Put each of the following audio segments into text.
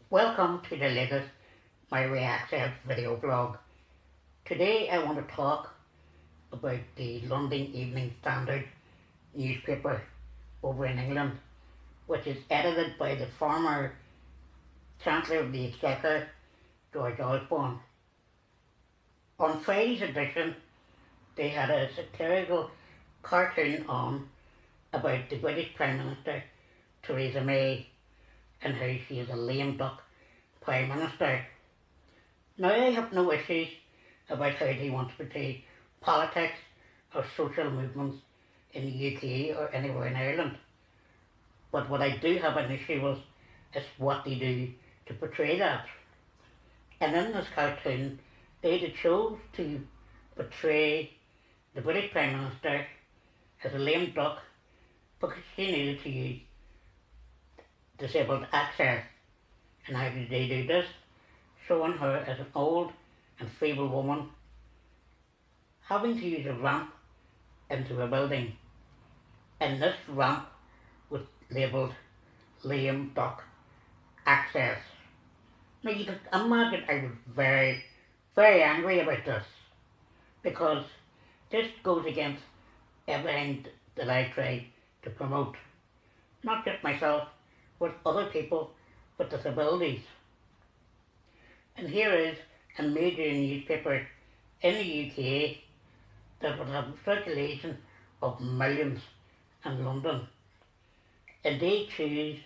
Welcome to the latest My Reaction video blog. Today I want to talk about the London Evening Standard newspaper over in England, which is edited by the former Chancellor of the Exchequer, George Osborne. On Friday's edition, they had a satirical cartoon on about the British Prime Minister, Theresa May, and how she is a lame duck Prime Minister. Now, I have no issues about how they want to portray politics or social movements in the UK or anywhere in Ireland. But what I do have an issue with is what they do to portray that. And in this cartoon, they chose to portray the British Prime Minister as a lame duck because she needed to use disabled access. And how did they do this? Showing her as an old and feeble woman having to use a ramp into a building. And this ramp was labelled lame duck access. Now you can imagine I was very, very angry about this, because this goes against everything that I try to promote. Not just myself, but other people with disabilities. And here is a major newspaper in the UK that would have circulation of millions in London. And they choose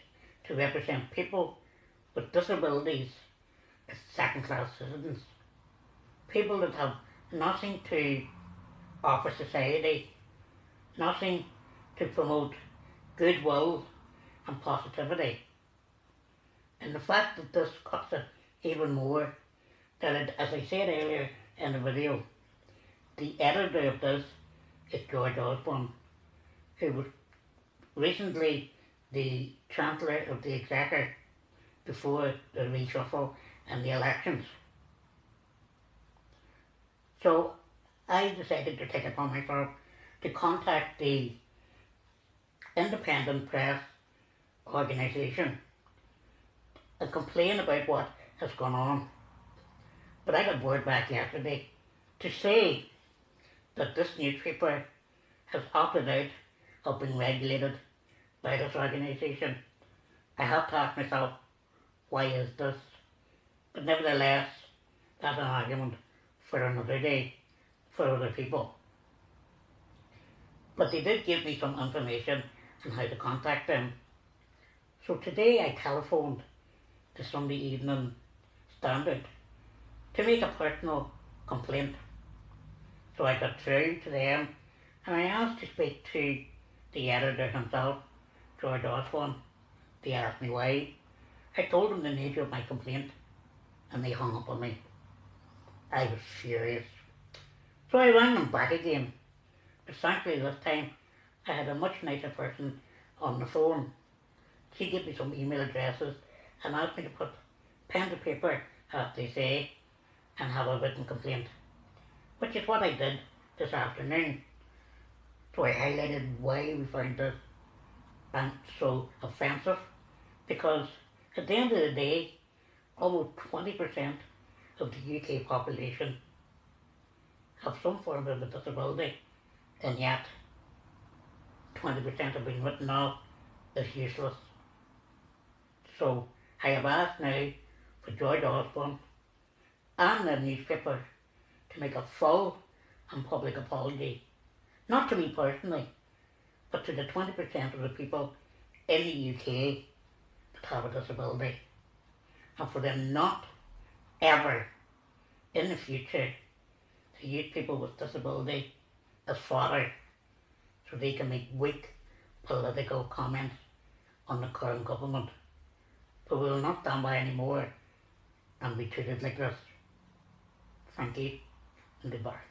to represent people with disabilities as second-class citizens. People that have nothing to offer society, nothing to promote goodwill and positivity. And the fact that this cuts it even more, that it, as I said earlier in the video, the editor of this is George Osborne, who was recently the Chancellor of the Exchequer before the reshuffle and the elections. So I decided to take it upon myself to contact the independent press organisation and complain about what has gone on. But I got word back yesterday to say that this newspaper has opted out of being regulated by this organisation. I have to ask myself, why is this? But nevertheless, that's an argument for another day, for other people. But they did give me some information on how to contact them. So today I telephoned the Sunday Evening Standard to make a personal complaint. So I got through to them and I asked to speak to the editor himself, George Osborne. They asked me why. I told them the nature of my complaint and they hung up on me. I was furious. So I rang them back again. But thankfully this time I had a much nicer person on the phone. She gave me some email addresses and asked me to put pen to paper, as they say, and have a written complaint, which is what I did this afternoon. So I highlighted why we found this so offensive, because at the end of the day, almost 20% of the UK population have some form of a disability, and yet 20% have been written off as useless. So I have asked now for George Osborne and the newspaper to make a full and public apology, not to me personally, but to the 20% of the people in the UK that have a disability, and for them not ever in the future to use people with disability as fodder so they can make weak political comments on the current government. But we will not stand by anymore and be treated like this. Thank you and goodbye.